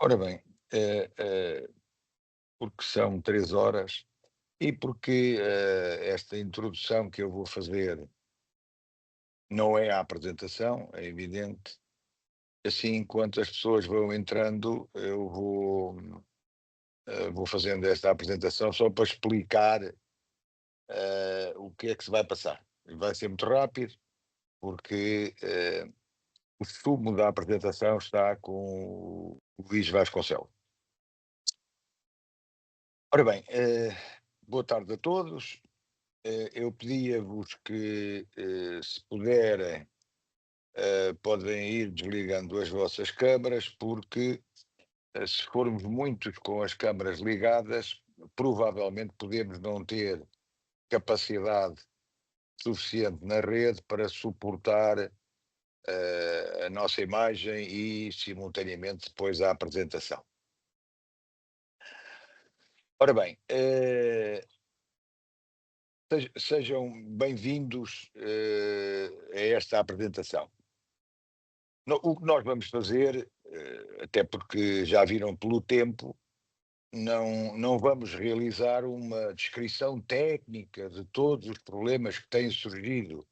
Ora bem, porque são 3 horas e porque, esta introdução que eu vou fazer não é a apresentação, é evidente. Assim, enquanto as pessoas vão entrando, eu vou fazendo esta apresentação só para explicar, o que é que se vai passar. Vai ser muito rápido, porque, o sumo da apresentação está com o Luís Vasconcelos. Ora bem, boa tarde a todos. Eu pedia-vos que, se puderem, podem ir desligando as vossas câmaras, porque se formos muitos com as câmaras ligadas, provavelmente podemos não ter capacidade suficiente na rede para suportar a nossa imagem e, simultaneamente, depois a apresentação. Ora bem, sejam bem-vindos a esta apresentação. O que nós vamos fazer, até porque já viram pelo tempo, não vamos realizar uma descrição técnica de todos os problemas que têm surgido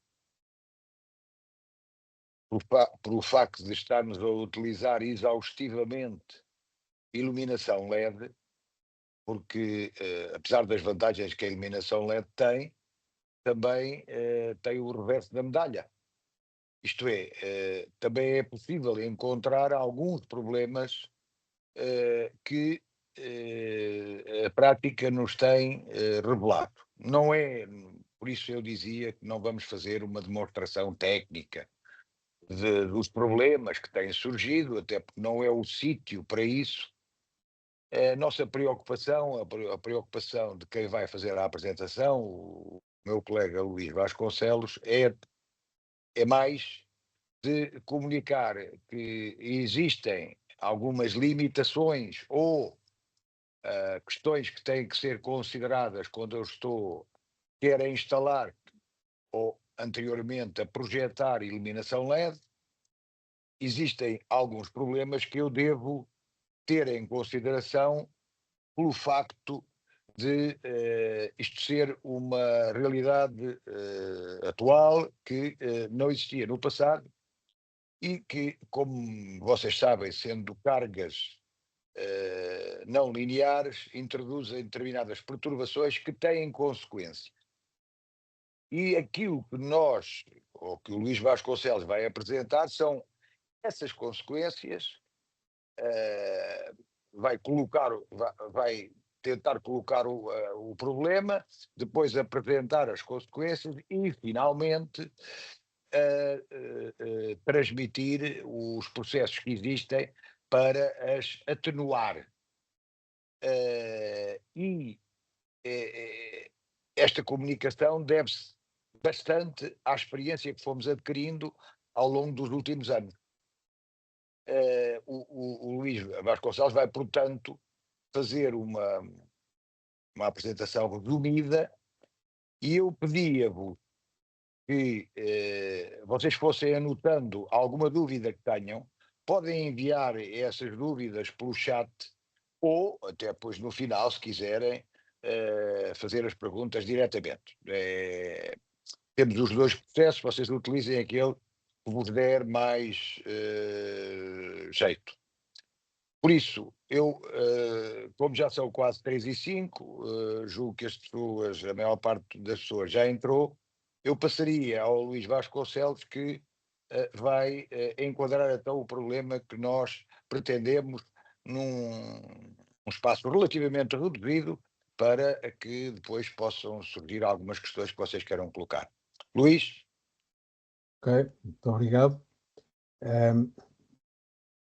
por facto de estarmos a utilizar exaustivamente iluminação LED, porque, apesar das vantagens que a iluminação LED tem, também tem o reverso da medalha. Isto é, também é possível encontrar alguns problemas que a prática nos tem revelado. Não é, por isso eu dizia que não vamos fazer uma demonstração técnica dos problemas que têm surgido, até porque não é o sítio para isso. A nossa preocupação, a preocupação de quem vai fazer a apresentação, o meu colega Luís Vasconcelos, é mais de comunicar que existem algumas limitações ou questões que têm que ser consideradas quando eu estou quer a instalar ou anteriormente a projetar iluminação LED. Existem alguns problemas que eu devo ter em consideração pelo facto de isto ser uma realidade atual que não existia no passado e que, como vocês sabem, sendo cargas não lineares, introduzem determinadas perturbações que têm consequências. E aquilo que nós, ou que o Luís Vasconcelos vai apresentar, são essas consequências, eh, vai tentar colocar o problema, depois apresentar as consequências e, finalmente, transmitir os processos que existem para as atenuar. E esta comunicação deve-se bastante à experiência que fomos adquirindo ao longo dos últimos anos. O Luís Vasconcelos vai, portanto, fazer uma apresentação resumida e eu pedia-vos que vocês fossem anotando alguma dúvida que tenham, podem enviar essas dúvidas pelo chat ou até depois no final, se quiserem, fazer as perguntas diretamente. Temos os dois processos, vocês utilizem aquele que vos der mais jeito. Por isso, eu, como já são quase 3h05, julgo que as pessoas, a maior parte das pessoas já entrou, eu passaria ao Luís Vasconcelos que vai enquadrar então o problema que nós pretendemos num espaço relativamente reduzido para que depois possam surgir algumas questões que vocês queiram colocar. Luís? Ok, muito obrigado.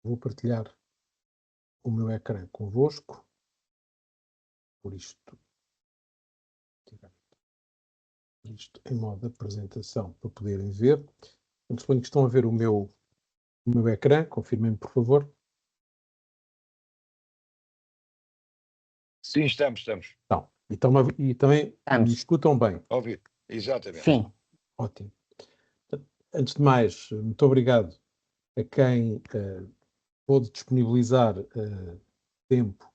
Vou partilhar o meu ecrã convosco, por isto em modo de apresentação para poderem ver. Então, suponho que estão a ver o meu ecrã, confirmem-me por favor. Sim, estamos. Não. E também me escutam bem. Ouvir, exatamente. Sim. Ótimo. Antes de mais, muito obrigado a quem pôde disponibilizar tempo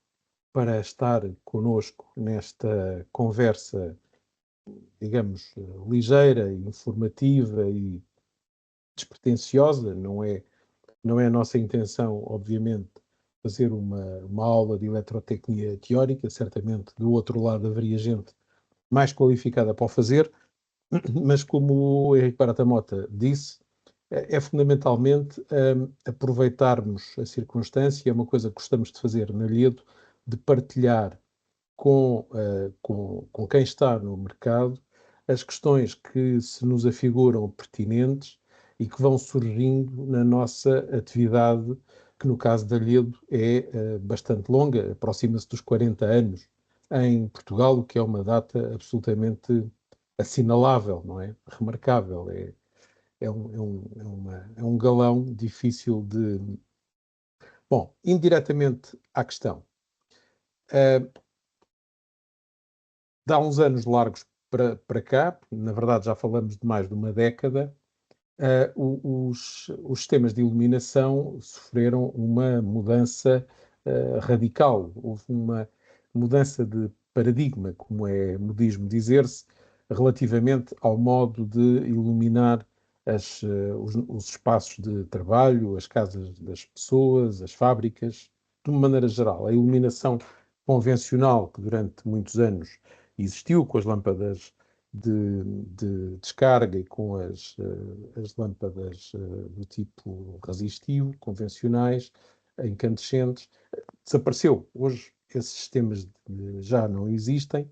para estar connosco nesta conversa, digamos, ligeira, informativa e despretensiosa. Não é a nossa intenção, obviamente, fazer uma aula de eletrotecnia teórica. Certamente, do outro lado, haveria gente mais qualificada para o fazer, mas como o Henrique Barata Mota disse, é fundamentalmente aproveitarmos a circunstância, é uma coisa que gostamos de fazer na Liedo, de partilhar com quem está no mercado as questões que se nos afiguram pertinentes e que vão surgindo na nossa atividade, que no caso da Liedo é bastante longa, aproxima-se dos 40 anos em Portugal, o que é uma data absolutamente assinalável, não é? Remarcável. É um galão difícil de. Bom, indiretamente à questão. Dá uns anos largos para cá, na verdade já falamos de mais de uma década, os sistemas de iluminação sofreram uma mudança radical. Houve uma mudança de paradigma, como é modismo dizer-se, relativamente ao modo de iluminar os espaços de trabalho, as casas das pessoas, as fábricas, de uma maneira geral. A iluminação convencional, que durante muitos anos existiu com as lâmpadas de descarga e com as lâmpadas do tipo resistivo, convencionais, incandescentes, desapareceu. Hoje esses sistemas já não existem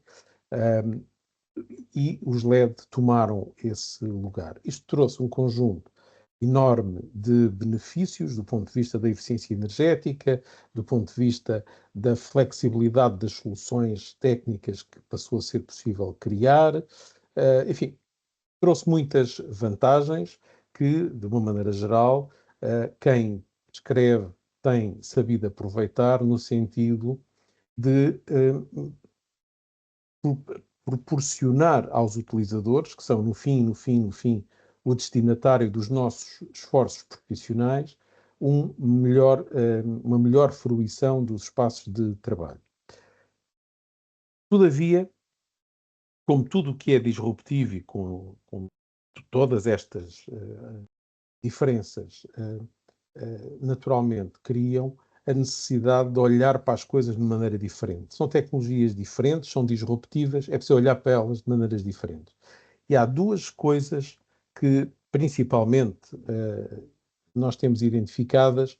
e os LED tomaram esse lugar. Isto trouxe um conjunto enorme de benefícios do ponto de vista da eficiência energética, do ponto de vista da flexibilidade das soluções técnicas que passou a ser possível criar. Enfim, trouxe muitas vantagens que, de uma maneira geral, quem escreve tem sabido aproveitar no sentido de proporcionar aos utilizadores, que são, no fim, o destinatário dos nossos esforços profissionais, uma melhor fruição dos espaços de trabalho. Todavia, como tudo o que é disruptivo e com todas estas diferenças, naturalmente criam a necessidade de olhar para as coisas de maneira diferente. São tecnologias diferentes, são disruptivas, é preciso olhar para elas de maneiras diferentes. E há duas coisas que, principalmente, nós temos identificadas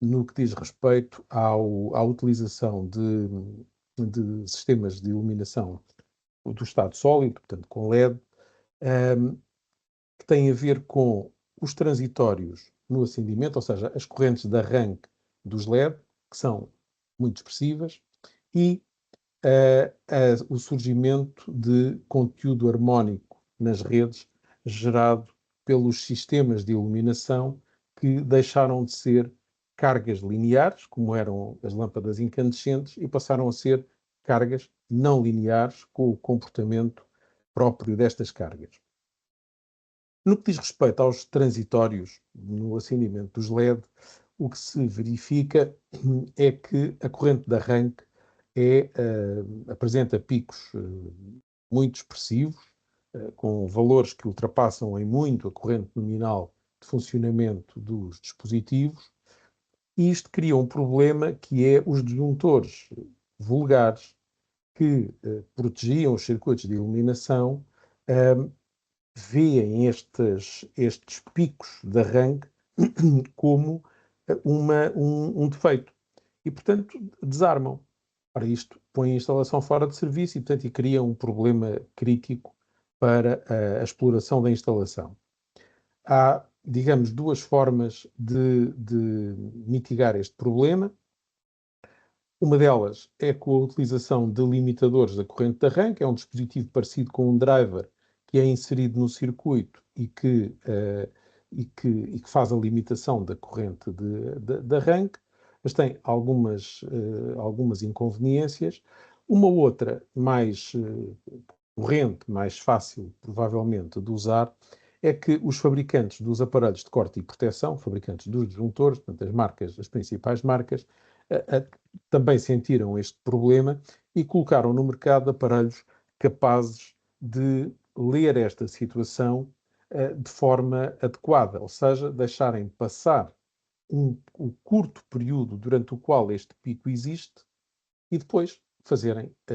no que diz respeito à utilização de sistemas de iluminação do estado sólido, portanto, com LED, que têm a ver com os transitórios no acendimento, ou seja, as correntes de arranque dos LED, que são muito expressivas, e o surgimento de conteúdo harmónico nas redes gerado pelos sistemas de iluminação que deixaram de ser cargas lineares, como eram as lâmpadas incandescentes, e passaram a ser cargas não lineares com o comportamento próprio destas cargas. No que diz respeito aos transitórios no acendimento dos LED, o que se verifica é que a corrente de arranque apresenta picos muito expressivos, com valores que ultrapassam em muito a corrente nominal de funcionamento dos dispositivos, e isto cria um problema que é os disjuntores vulgares que protegiam os circuitos de iluminação, veem estes picos de arranque como um defeito e, portanto, desarmam. Para isto, põem a instalação fora de serviço e, portanto, criam um problema crítico para a exploração da instalação. Há, digamos, duas formas de mitigar este problema. Uma delas é com a utilização de limitadores da corrente de arranque, é um dispositivo parecido com um driver que é inserido no circuito e que faz a limitação da corrente de arranque, mas tem algumas inconveniências. Uma outra mais corrente, mais fácil, provavelmente, de usar, é que os fabricantes dos aparelhos de corte e proteção, fabricantes dos disjuntores, portanto, as marcas, as principais marcas, também sentiram este problema e colocaram no mercado aparelhos capazes de ler esta situação de forma adequada, ou seja, deixarem passar um curto período durante o qual este pico existe e depois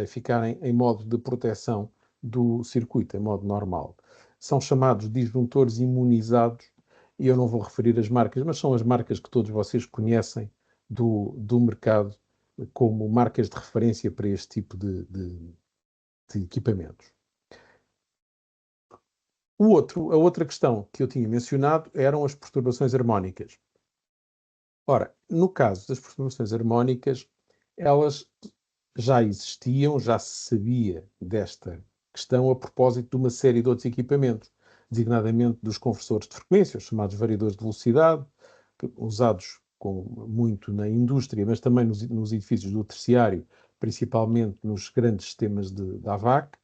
ficarem em modo de proteção do circuito, em modo normal. São chamados disjuntores imunizados, e eu não vou referir as marcas, mas são as marcas que todos vocês conhecem do mercado como marcas de referência para este tipo de equipamentos. A outra questão que eu tinha mencionado eram as perturbações harmónicas. Ora, no caso das perturbações harmónicas, elas já existiam, já se sabia desta questão a propósito de uma série de outros equipamentos, designadamente dos conversores de frequência, os chamados variadores de velocidade, usados muito na indústria, mas também nos edifícios do terciário, principalmente nos grandes sistemas de AVAC.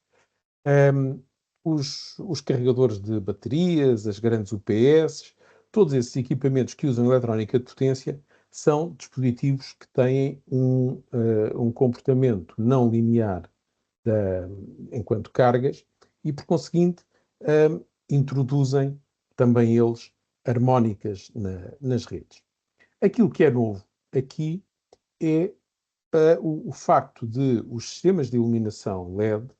Os carregadores de baterias, as grandes UPS, todos esses equipamentos que usam eletrónica de potência são dispositivos que têm um comportamento não linear enquanto cargas e, por conseguinte, introduzem também eles harmónicas nas redes. Aquilo que é novo aqui é o facto de os sistemas de iluminação LED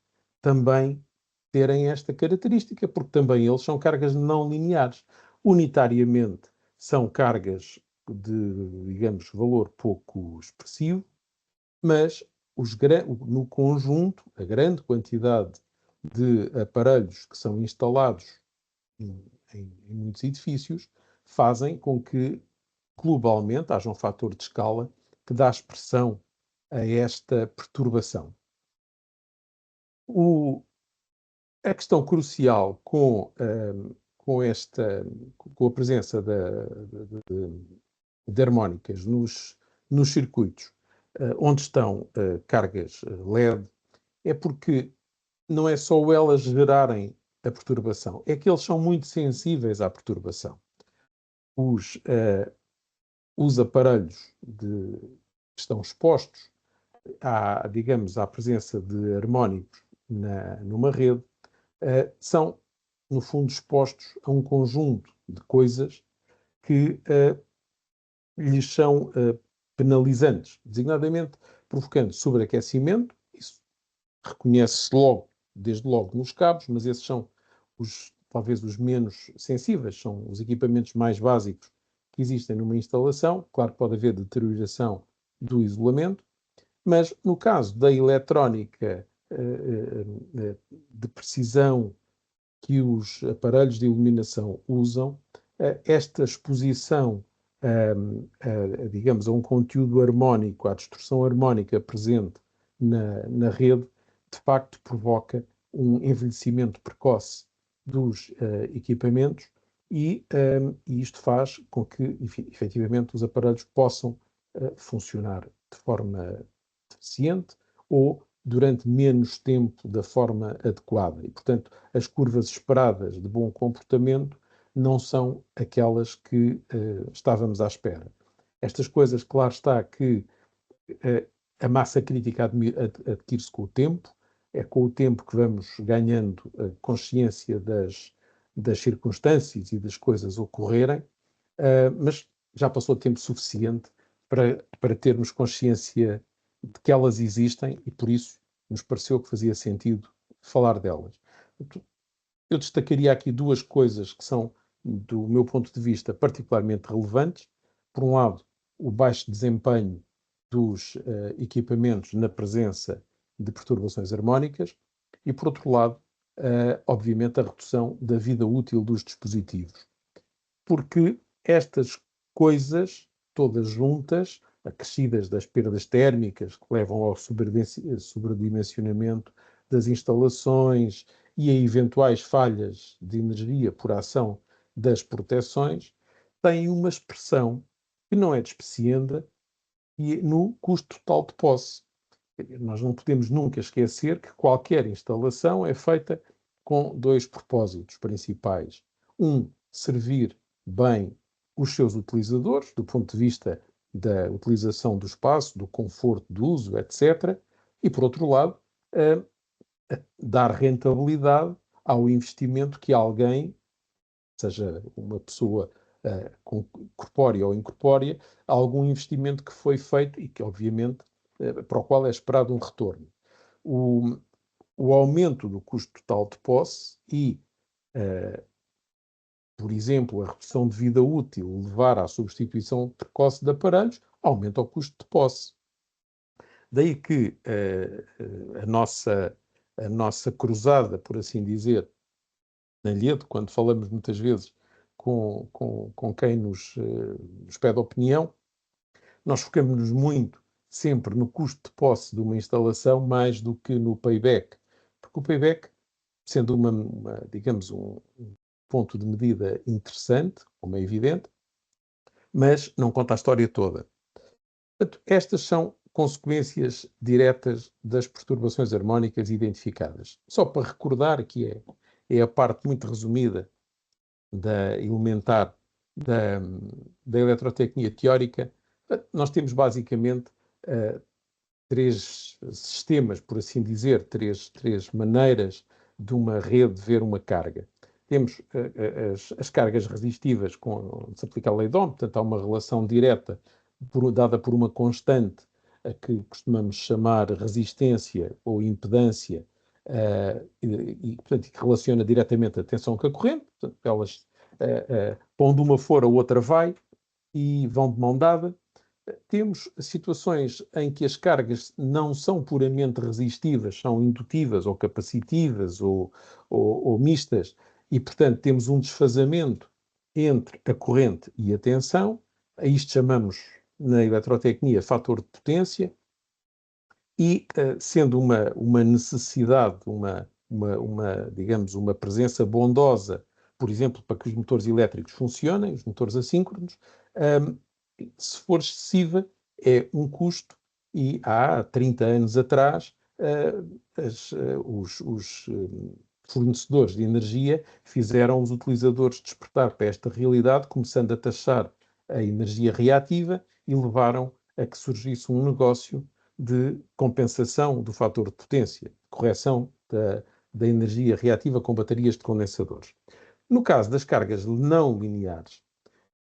também terem esta característica, porque também eles são cargas não lineares. Unitariamente são cargas de, digamos, valor pouco expressivo, mas no conjunto, a grande quantidade de aparelhos que são instalados em muitos edifícios fazem com que, globalmente, haja um fator de escala que dá expressão a esta perturbação. A questão crucial com a presença de harmónicas nos circuitos onde estão cargas LED é porque não é só elas gerarem a perturbação, é que eles são muito sensíveis à perturbação. Os aparelhos que estão expostos digamos, à presença de harmónicos numa rede, são, no fundo, expostos a um conjunto de coisas que lhes são penalizantes, designadamente provocando sobreaquecimento. Isso reconhece-se desde logo nos cabos, mas esses são talvez os menos sensíveis, são os equipamentos mais básicos que existem numa instalação. Claro que pode haver deterioração do isolamento, mas no caso da eletrónica de precisão que os aparelhos de iluminação usam, esta exposição, digamos, a um conteúdo harmónico, à distorção harmónica presente na rede, de facto provoca um envelhecimento precoce dos equipamentos e isto faz com que, efetivamente, os aparelhos possam funcionar de forma deficiente ou durante menos tempo da forma adequada. E, portanto, as curvas esperadas de bom comportamento não são aquelas que estávamos à espera. Estas coisas, claro está que a massa crítica adquire-se com o tempo, é com o tempo que vamos ganhando consciência das circunstâncias e das coisas ocorrerem, mas já passou tempo suficiente para termos consciência de que elas existem e por isso nos pareceu que fazia sentido falar delas. Eu destacaria aqui duas coisas que são, do meu ponto de vista, particularmente relevantes. Por um lado, o baixo desempenho dos equipamentos na presença de perturbações harmónicas e, por outro lado, obviamente, a redução da vida útil dos dispositivos. Porque estas coisas, todas juntas, acrescidas das perdas térmicas que levam ao sobredimensionamento das instalações e a eventuais falhas de energia por ação das proteções, têm uma expressão que não é despecienda no custo total de posse. Nós não podemos nunca esquecer que qualquer instalação é feita com dois propósitos principais. servir bem os seus utilizadores, do ponto de vista da utilização do espaço, do conforto de uso, etc. E, por outro lado, dar rentabilidade ao investimento que alguém, seja uma pessoa corpórea ou incorpórea, algum investimento que foi feito e que, obviamente, para o qual é esperado um retorno. O aumento do custo total de posse e, por exemplo, a redução de vida útil levar à substituição precoce de aparelhos, aumenta o custo de posse. Daí que a nossa cruzada, por assim dizer, na LEDO, quando falamos muitas vezes com quem nos pede opinião, nós focamos-nos muito sempre no custo de posse de uma instalação mais do que no payback. Porque o payback, sendo digamos, um ponto de medida interessante, como é evidente, mas não conta a história toda. Portanto, estas são consequências diretas das perturbações harmónicas identificadas. Só para recordar que é a parte muito resumida da elementar da eletrotecnia teórica, nós temos basicamente três sistemas, por assim dizer, três maneiras de uma rede ver uma carga. Temos as cargas resistivas, se aplica a lei de Ohm, portanto há uma relação direta dada por uma constante a que costumamos chamar resistência ou impedância, portanto, que relaciona diretamente a tensão com a corrente. Portanto, elas, para onde uma for, a outra vai e vão de mão dada. Temos situações em que as cargas não são puramente resistivas, são indutivas ou capacitivas ou mistas, e, portanto, temos um desfazamento entre a corrente e a tensão. A isto chamamos, na eletrotecnia, fator de potência, e sendo uma necessidade, digamos, uma presença bondosa, por exemplo, para que os motores elétricos funcionem, os motores assíncronos, se for excessiva, é um custo, e há 30 anos atrás, os fornecedores de energia fizeram os utilizadores despertar para esta realidade, começando a taxar a energia reativa, e levaram a que surgisse um negócio de compensação do fator de potência, correção da energia reativa com baterias de condensadores. No caso das cargas não lineares,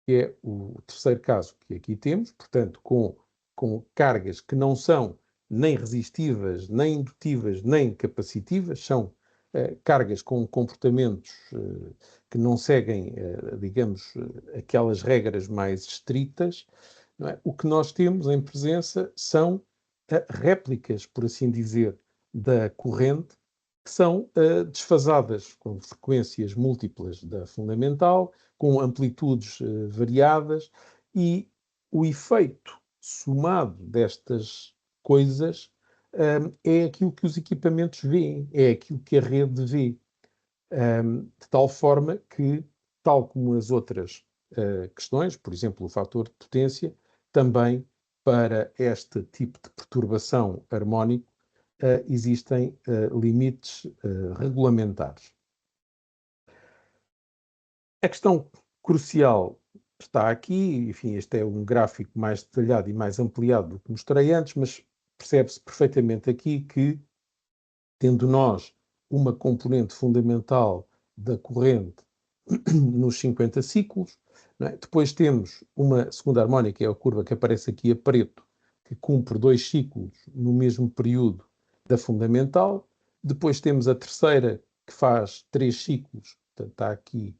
que é o terceiro caso que aqui temos, portanto, com cargas que não são nem resistivas, nem indutivas, nem capacitivas, são cargas com comportamentos que não seguem, digamos, aquelas regras mais estritas, não é? O que nós temos em presença são réplicas, por assim dizer, da corrente, que são desfasadas com frequências múltiplas da fundamental, com amplitudes variadas, e o efeito somado destas coisas é aquilo que os equipamentos veem, é aquilo que a rede vê, de tal forma que, tal como as outras questões, por exemplo, o fator de potência, também para este tipo de perturbação harmónico existem limites regulamentares. A questão crucial está aqui, enfim, este é um gráfico mais detalhado e mais ampliado do que mostrei antes, mas percebe-se perfeitamente aqui que, tendo nós uma componente fundamental da corrente nos 50 ciclos, não é? Depois temos uma segunda harmónica, que é a curva que aparece aqui a preto, que cumpre 2 ciclos no mesmo período da fundamental. Depois temos a terceira, que faz 3 ciclos, portanto está aqui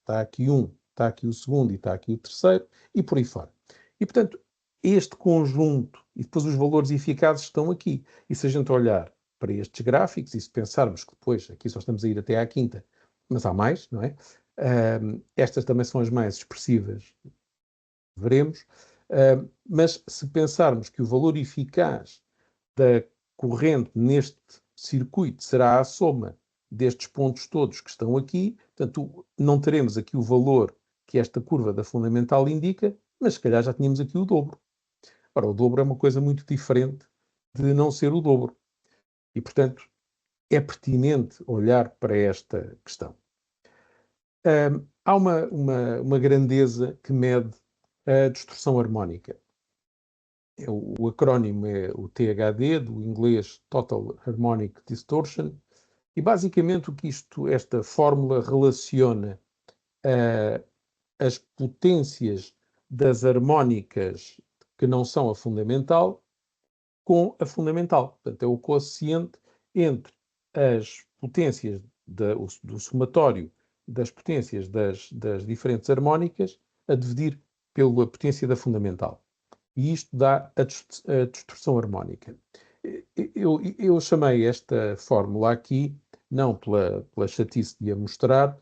está aqui o segundo e está aqui o terceiro, e por aí fora. E, portanto, este conjunto, e depois os valores eficazes estão aqui. E se a gente olhar para estes gráficos, e se pensarmos que depois, aqui só estamos a ir até à quinta, mas há mais, não é? Estas também são as mais expressivas, veremos. Mas se pensarmos que o valor eficaz da corrente neste circuito será a soma destes pontos todos que estão aqui, portanto, não teremos aqui o valor que esta curva da fundamental indica, mas se calhar já tínhamos aqui o dobro. Ora, o dobro é uma coisa muito diferente de não ser o dobro. E, portanto, é pertinente olhar para esta questão. Há uma grandeza que mede a distorção harmónica. O acrónimo é o THD, do inglês Total Harmonic Distortion, e basicamente o que esta fórmula relaciona as potências das harmónicas que não são a fundamental com a fundamental. Portanto, é o quociente entre as potências do somatório das potências das diferentes harmónicas a dividir pela potência da fundamental. E isto dá a distorção harmónica. Eu chamei esta fórmula aqui, não pela chatice de a mostrar,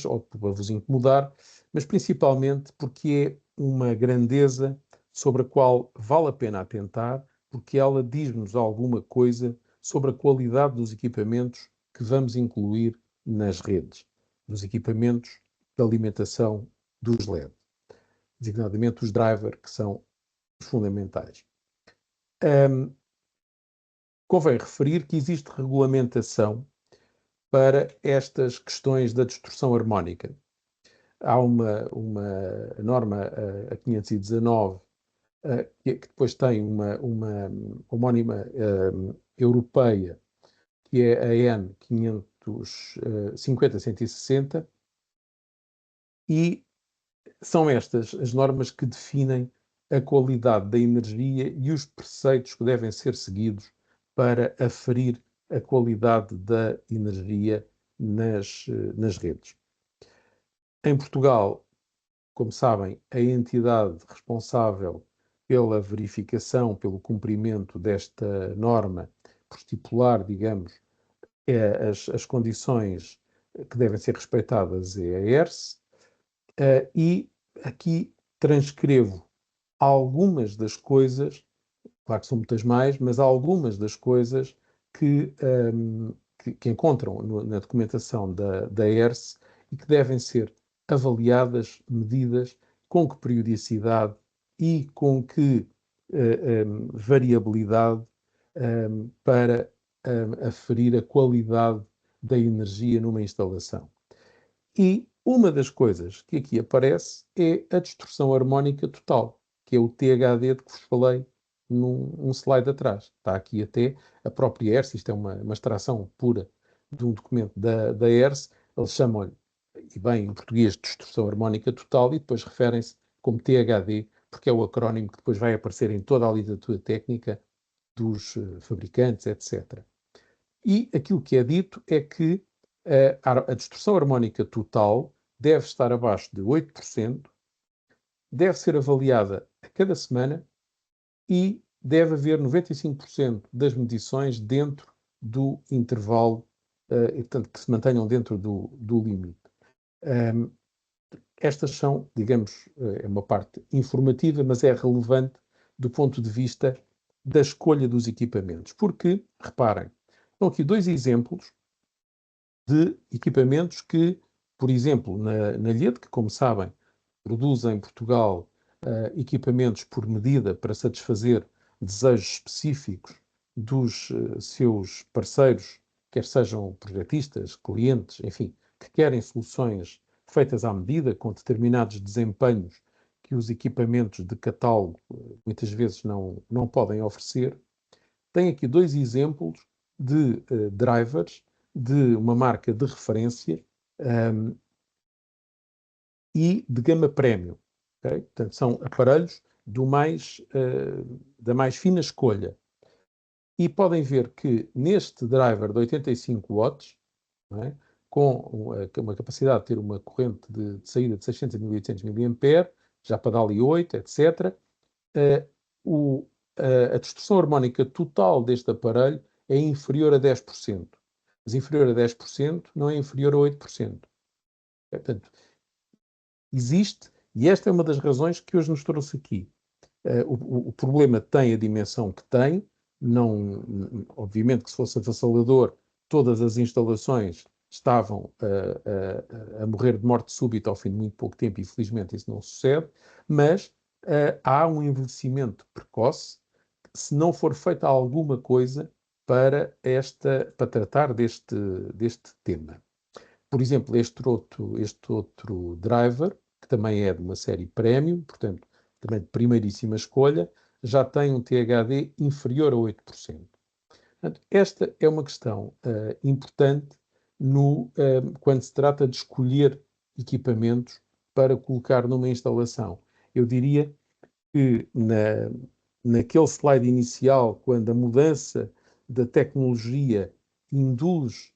ou para vos incomodar, mas principalmente porque é uma grandeza sobre a qual vale a pena atentar, porque ela diz-nos alguma coisa sobre a qualidade dos equipamentos que vamos incluir nas redes, dos equipamentos de alimentação dos LED, designadamente os drivers, que são fundamentais. Convém referir que existe regulamentação para estas questões da distorção harmónica. Há uma norma, a 519, que depois tem uma homónima europeia, que é a EN 550-160, e são estas as normas que definem a qualidade da energia e os preceitos que devem ser seguidos para aferir a qualidade da energia nas redes. Em Portugal, como sabem, a entidade responsável pela verificação, pelo cumprimento desta norma, por estipular, digamos, as condições que devem ser respeitadas é a ERSE, e aqui transcrevo algumas das coisas, claro que são muitas mais, mas há algumas das coisas que encontram na documentação da ERSE e que devem ser avaliadas, medidas, com que periodicidade e com que variabilidade para aferir a qualidade da energia numa instalação. E uma das coisas que aqui aparece é a distorção harmónica total, que é o THD de que vos falei num slide atrás. Está aqui até a própria ERSE, isto é uma extração pura de um documento da ERSE, eles chamam-lhe, e bem em português, distorção harmónica total, e depois referem-se como THD, porque é o acrónimo que depois vai aparecer em toda a literatura técnica dos fabricantes, etc. E aquilo que é dito é que a distorção harmónica total deve estar abaixo de 8%, deve ser avaliada a cada semana e deve haver 95% das medições dentro do intervalo, e, portanto, que se mantenham dentro do limite. Estas são, digamos, é uma parte informativa, mas é relevante do ponto de vista da escolha dos equipamentos. Porque, reparem, estão aqui dois exemplos de equipamentos que, por exemplo, na LIED, que, como sabem, produz em Portugal equipamentos por medida para satisfazer desejos específicos dos seus parceiros, quer sejam projetistas, clientes, enfim, que querem soluções feitas à medida, com determinados desempenhos que os equipamentos de catálogo muitas vezes não podem oferecer. Tem aqui dois exemplos de drivers de uma marca de referência e de gama premium. Okay? Portanto, são aparelhos da mais fina escolha. E podem ver que neste driver de 85 watts, não é? Com uma capacidade de ter uma corrente de saída de 600 a 1800 mA, já para DALI 8, etc., a distorção harmónica total deste aparelho é inferior a 10%. Mas inferior a 10% não é inferior a 8%. Portanto, existe, e esta é uma das razões que hoje nos trouxe aqui. O problema tem a dimensão que tem, obviamente que se fosse avassalador, todas as instalações estavam a morrer de morte súbita ao fim de muito pouco tempo, e felizmente isso não sucede, mas há um envelhecimento precoce se não for feita alguma coisa para tratar deste tema. Por exemplo, este outro driver, que também é de uma série premium, portanto, também de primeiríssima escolha, já tem um THD inferior a 8%. Portanto, esta é uma questão importante quando se trata de escolher equipamentos para colocar numa instalação. Eu diria que naquele slide inicial, quando a mudança da tecnologia induz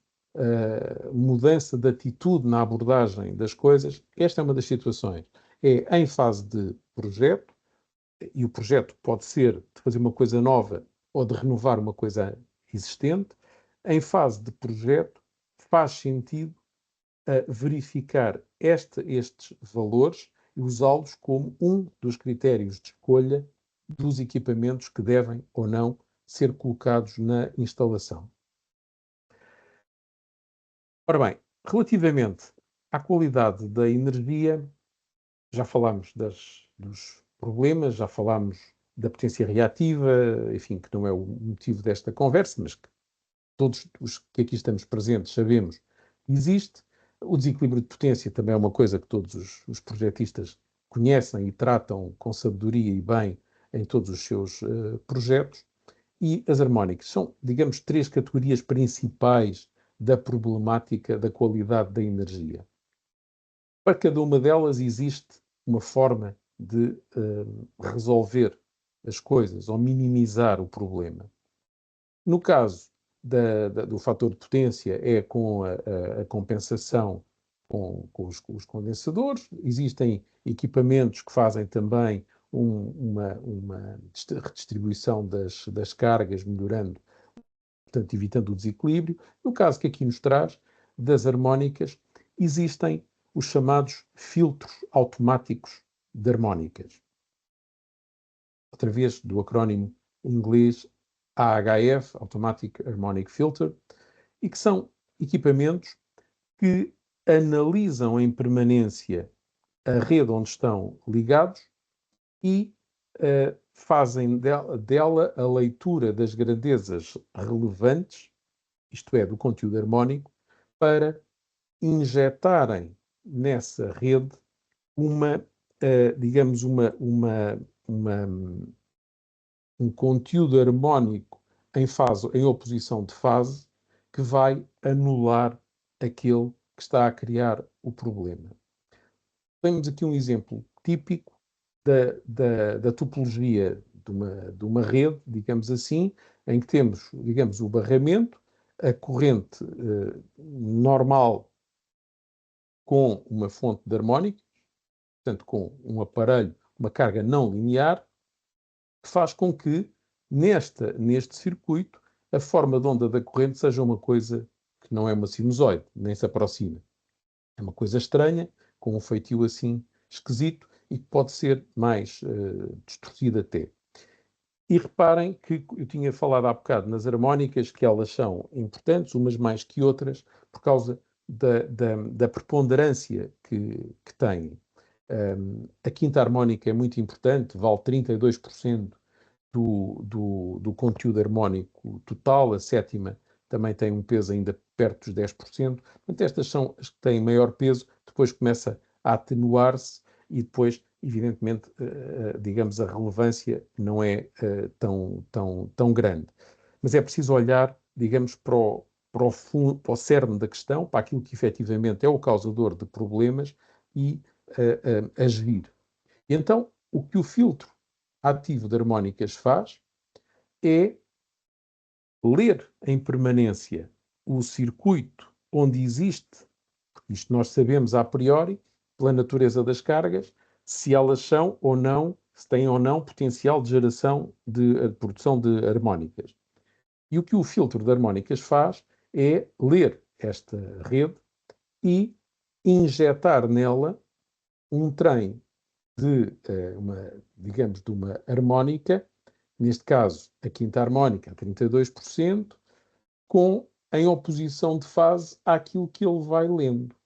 mudança de atitude na abordagem das coisas, esta é uma das situações. É em fase de projeto, e o projeto pode ser de fazer uma coisa nova ou de renovar uma coisa existente. Em fase de projeto, faz sentido verificar estes valores e usá-los como um dos critérios de escolha dos equipamentos que devem ou não ser colocados na instalação. Ora bem, relativamente à qualidade da energia, já falámos dos problemas, já falámos da potência reativa, enfim, que não é o motivo desta conversa, mas que todos os que aqui estamos presentes sabemos que existe. O desequilíbrio de potência também é uma coisa que todos os projetistas conhecem e tratam com sabedoria e bem em todos os seus projetos. E as harmónicas são, digamos, três categorias principais da problemática da qualidade da energia. Para cada uma delas existe uma forma de resolver as coisas ou minimizar o problema. No caso do fator de potência, é com a compensação com os condensadores. Existem equipamentos que fazem também uma redistribuição das cargas, melhorando, portanto, evitando o desequilíbrio. No caso que aqui nos traz, das harmónicas, existem os chamados filtros automáticos de harmónicas. Outra vez, do acrónimo em inglês AHF, Automatic Harmonic Filter, e que são equipamentos que analisam em permanência a rede onde estão ligados e fazem dela a leitura das grandezas relevantes, isto é, do conteúdo harmónico, para injetarem nessa rede digamos, um conteúdo harmónico em oposição de fase que vai anular aquele que está a criar o problema. Temos aqui um exemplo típico da topologia de uma rede, digamos assim, em que temos, digamos, o barramento, a corrente normal com uma fonte de harmónica, portanto, com um aparelho, uma carga não linear, que faz com que, neste circuito, a forma de onda da corrente seja uma coisa que não é uma sinusoide, nem se aproxima. É uma coisa estranha, com um feitio assim esquisito e que pode ser mais distorcida até. E reparem que eu tinha falado há bocado nas harmónicas que elas são importantes, umas mais que outras, por causa da preponderância que têm. A quinta harmónica é muito importante, vale 32% do conteúdo harmónico total, a sétima também tem um peso ainda perto dos 10%. Portanto, estas são as que têm maior peso, depois começa a atenuar-se e depois, evidentemente, digamos, a relevância não é tão grande. Mas é preciso olhar, digamos, para o cerne da questão, para aquilo que efetivamente é o causador de problemas e agir. E então, o que o filtro ativo de harmónicas faz é ler em permanência o circuito onde existe, porque isto nós sabemos a priori, pela natureza das cargas, se elas são ou não, se têm ou não potencial de geração de produção de harmónicas. E o que o filtro de harmónicas faz é ler esta rede e injetar nela um trem de digamos, de uma harmónica, neste caso a quinta harmónica a 32%, em oposição de fase àquilo que ele vai lendo.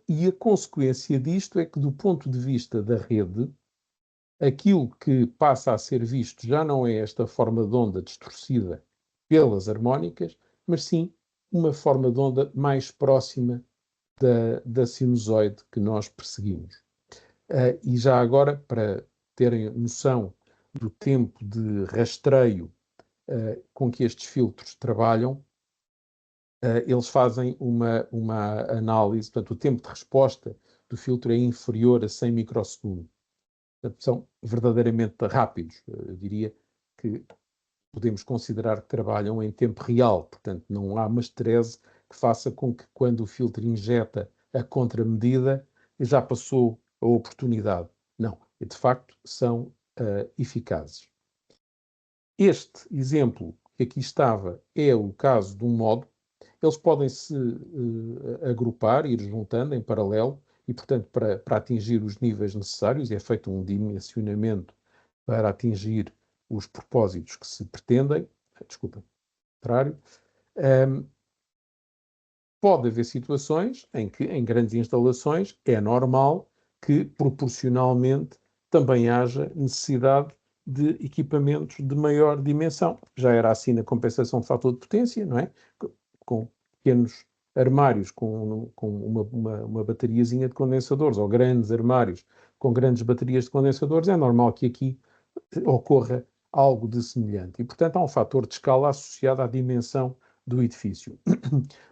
E a consequência disto é que, do ponto de vista da rede, aquilo que passa a ser visto já não é esta forma de onda distorcida pelas harmónicas, mas sim uma forma de onda mais próxima da sinusoide que nós perseguimos. E já agora, para terem noção do tempo de rastreio com que estes filtros trabalham, eles fazem uma análise, portanto, o tempo de resposta do filtro é inferior a 100 microsegundos. Portanto, são verdadeiramente rápidos. Eu diria que podemos considerar que trabalham em tempo real, portanto, não há mastrese que faça com que, quando o filtro injeta a contramedida, já passou a oportunidade. Não, de facto, são eficazes. Este exemplo que aqui estava é o caso de um modo. Eles podem se agrupar, ir juntando em paralelo, e, portanto, para atingir os níveis necessários, é feito um dimensionamento para atingir os propósitos que se pretendem. Desculpa, contrário. Pode haver situações em que, em grandes instalações, é normal que, proporcionalmente, também haja necessidade de equipamentos de maior dimensão. Já era assim na compensação de fator de potência, não é? Com pequenos armários com uma bateriazinha de condensadores, ou grandes armários com grandes baterias de condensadores, é normal que aqui ocorra algo de semelhante. E, portanto, há um fator de escala associado à dimensão do edifício.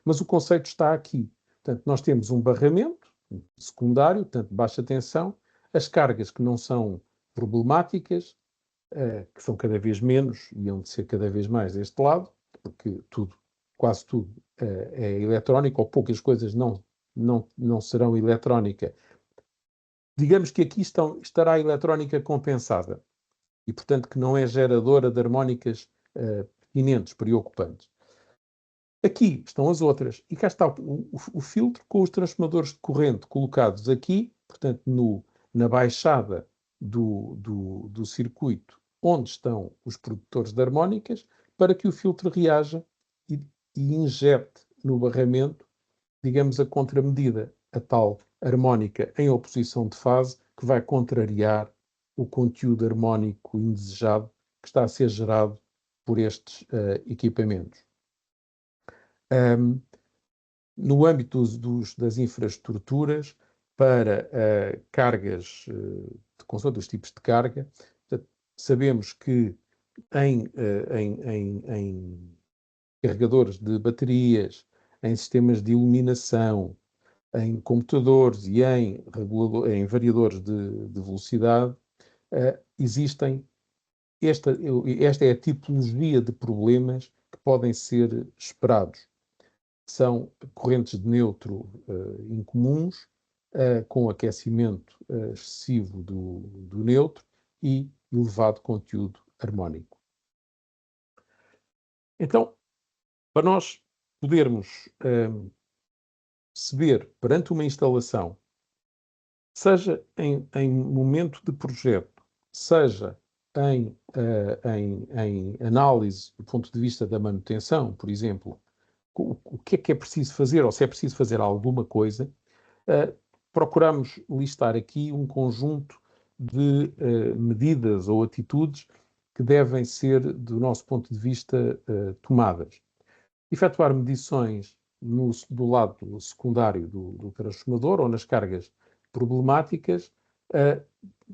Mas o conceito está aqui. Portanto, nós temos um barramento secundário, portanto, baixa tensão, as cargas que não são problemáticas, que são cada vez menos e hão de ser cada vez mais deste lado, porque quase tudo é eletrónico, ou poucas coisas não serão eletrónica. Digamos que aqui estará a eletrónica compensada e, portanto, que não é geradora de harmónicas pertinentes, preocupantes. Aqui estão as outras. E cá está o filtro com os transformadores de corrente colocados aqui, portanto, na baixada do circuito onde estão os produtores de harmónicas, para que o filtro reaja e injete no barramento, digamos, a contramedida, a tal harmónica em oposição de fase, que vai contrariar o conteúdo harmónico indesejado que está a ser gerado por estes equipamentos. No âmbito das infraestruturas, para cargas de consoante dos tipos de carga, sabemos que em carregadores de baterias, em sistemas de iluminação, em computadores e em variadores de velocidade, existem. Esta é a tipologia de problemas que podem ser esperados. São correntes de neutro incomuns, com aquecimento excessivo do neutro e elevado conteúdo harmónico. Então, para nós podermos perceber perante uma instalação, seja em momento de projeto, seja em análise do ponto de vista da manutenção, por exemplo, o que é preciso fazer, ou se é preciso fazer alguma coisa, procuramos listar aqui um conjunto de medidas ou atitudes que devem ser, do nosso ponto de vista, tomadas. Efetuar medições do lado secundário do transformador ou nas cargas problemáticas,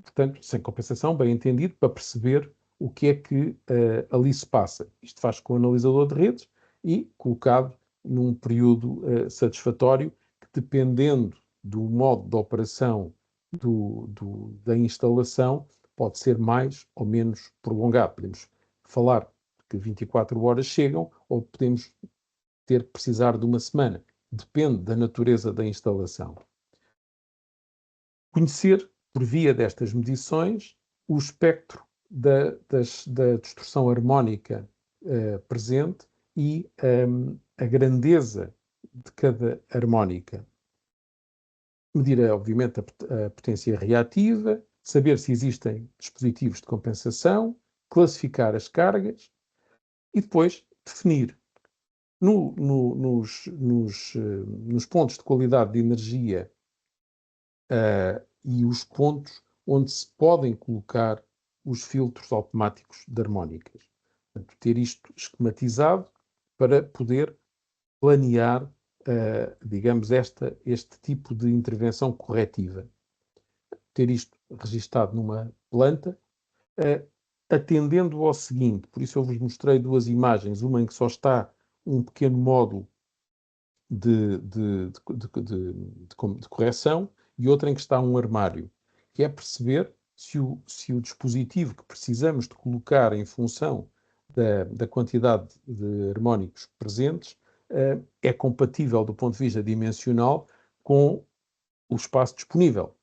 portanto, sem compensação, bem entendido, para perceber o que é que ali se passa. Isto faz com o analisador de redes e colocado num período satisfatório que, dependendo do modo de operação da instalação, pode ser mais ou menos prolongado. Podemos falar que 24 horas chegam ou podemos ter que precisar de uma semana. Depende da natureza da instalação. Conhecer, por via destas medições, o espectro da distorção harmónica presente e a grandeza de cada harmónica. Medir, obviamente, a potência reativa, saber se existem dispositivos de compensação, classificar as cargas e depois definir nos pontos de qualidade de energia e os pontos onde se podem colocar os filtros automáticos de harmónicas. Portanto, ter isto esquematizado para poder planear digamos, este tipo de intervenção corretiva. Ter isto registado numa planta, atendendo ao seguinte, por isso eu vos mostrei duas imagens, uma em que só está um pequeno módulo de correção e outra em que está um armário, que é perceber se o dispositivo que precisamos de colocar em função da quantidade de harmónicos presentes é compatível do ponto de vista dimensional com o espaço disponível.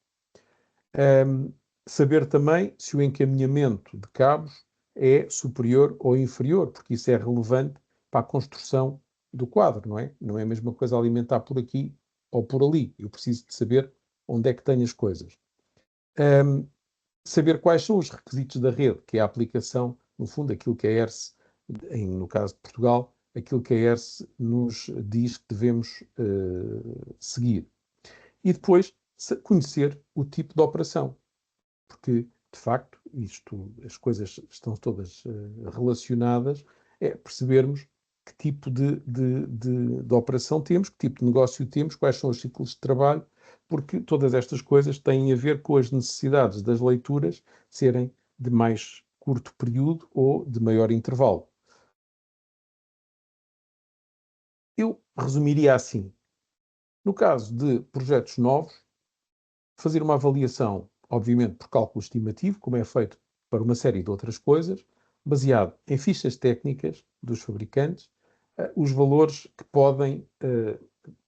Saber também se o encaminhamento de cabos é superior ou inferior, porque isso é relevante para a construção do quadro, não é? Não é a mesma coisa alimentar por aqui ou por ali. Eu preciso de saber onde é que tenho as coisas. Saber quais são os requisitos da rede, que é a aplicação, no fundo, aquilo que a ERSE, no caso de Portugal, aquilo que a ERSE nos diz que devemos seguir. E depois conhecer o tipo de operação, porque, de facto, as coisas estão todas relacionadas, é percebermos que tipo de operação temos, que tipo de negócio temos, quais são os ciclos de trabalho, porque todas estas coisas têm a ver com as necessidades das leituras serem de mais curto período ou de maior intervalo. Eu resumiria assim. No caso de projetos novos, fazer uma avaliação, obviamente por cálculo estimativo, como é feito para uma série de outras coisas, baseado em fichas técnicas dos fabricantes, os valores que podem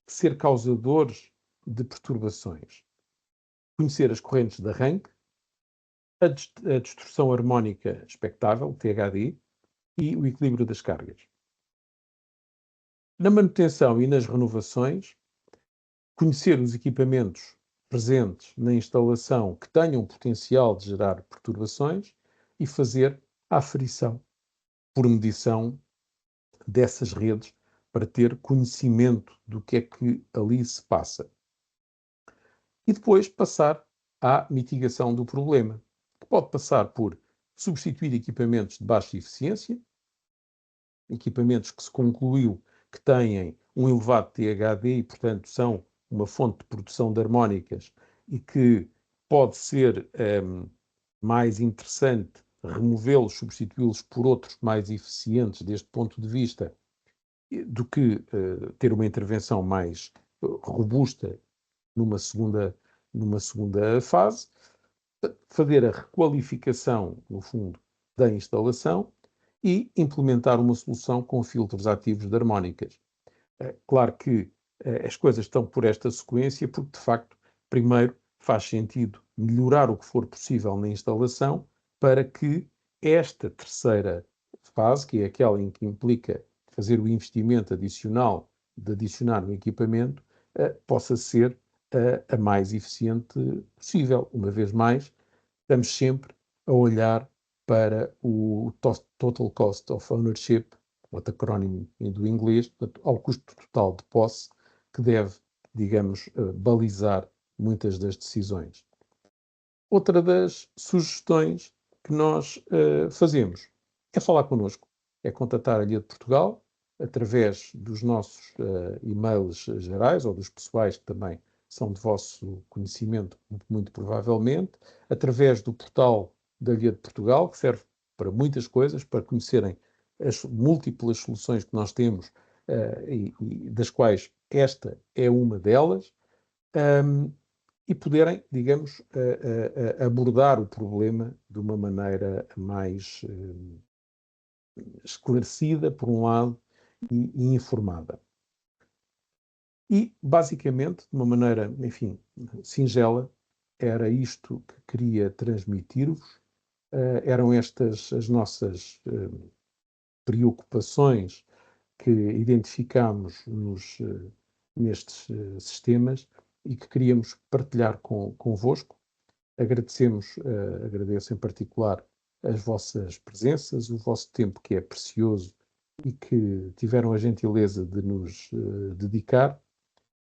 ser causadores de perturbações. Conhecer as correntes de arranque, a distorção harmónica expectável, THD, e o equilíbrio das cargas. Na manutenção e nas renovações, conhecer os equipamentos presentes na instalação que tenham potencial de gerar perturbações e fazer a aferição por medição dessas redes para ter conhecimento do que é que ali se passa. E depois passar à mitigação do problema, que pode passar por substituir equipamentos de baixa eficiência, equipamentos que se concluiu que têm um elevado THD e, portanto, são uma fonte de produção de harmónicas e que pode ser mais interessante removê-los, substituí-los por outros mais eficientes deste ponto de vista, do que ter uma intervenção mais robusta numa segunda fase, fazer a requalificação, no fundo, da instalação e implementar uma solução com filtros ativos de harmónicas. Claro que as coisas estão por esta sequência, porque, de facto, primeiro faz sentido melhorar o que for possível na instalação para que esta terceira fase, que é aquela em que implica fazer o investimento adicional de adicionar um equipamento, possa ser a mais eficiente possível. Uma vez mais, estamos sempre a olhar para o Total Cost of Ownership, outro acrónimo do inglês, portanto, ao custo total de posse, que deve, digamos, balizar muitas das decisões. Outra das sugestões que nós fazemos é falar connosco, é contatar a Ilha de Portugal, através dos nossos e-mails gerais, ou dos pessoais que também são de vosso conhecimento, muito provavelmente, através do portal da Ilha de Portugal, que serve para muitas coisas, para conhecerem as múltiplas soluções que nós temos e das quais esta é uma delas, e poderem, digamos, abordar o problema de uma maneira mais esclarecida, por um lado, e informada. E, basicamente, de uma maneira, enfim, singela, era isto que queria transmitir-vos. Eram estas as nossas preocupações que identificámos nestes sistemas e que queríamos partilhar convosco. Agradeço em particular as vossas presenças, o vosso tempo que é precioso e que tiveram a gentileza de nos dedicar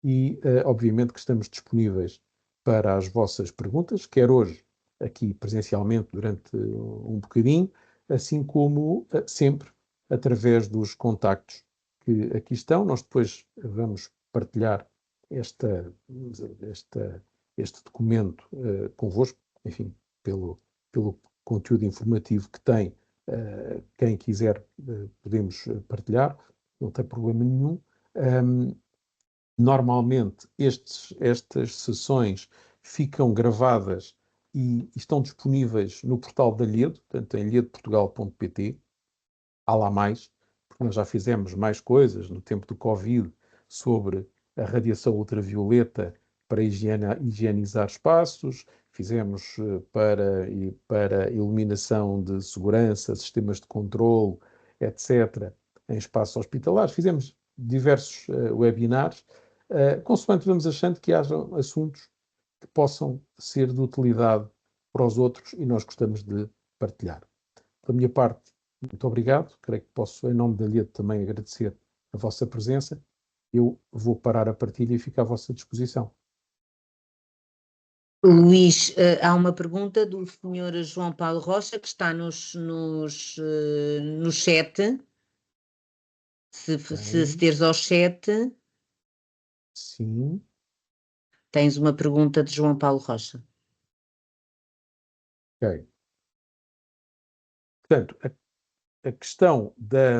e, obviamente, que estamos disponíveis para as vossas perguntas, quer hoje, aqui presencialmente, durante um bocadinho, assim como sempre através dos contactos que aqui estão. Nós depois vamos partilhar este documento convosco, enfim, pelo conteúdo informativo que tem. Quem quiser, podemos partilhar, não tem problema nenhum. Normalmente, estas sessões ficam gravadas e estão disponíveis no portal da LIED, portanto, em liedeportugal.pt. Há lá mais, porque nós já fizemos mais coisas no tempo do Covid sobre a radiação ultravioleta para higienizar espaços, fizemos para iluminação de segurança, sistemas de controle, etc., em espaços hospitalares. Fizemos diversos webinars, consoante vamos achando que hajam assuntos que possam ser de utilidade para os outros e nós gostamos de partilhar. Da minha parte, muito obrigado. Creio que posso, em nome da LIED, também agradecer a vossa presença. Eu vou parar a partilha e fico à vossa disposição. Luís, há uma pergunta do Sr. João Paulo Rocha que está no chat. Se acederes ao chat. Sim. Tens uma pergunta de João Paulo Rocha. Ok. Portanto, a questão da...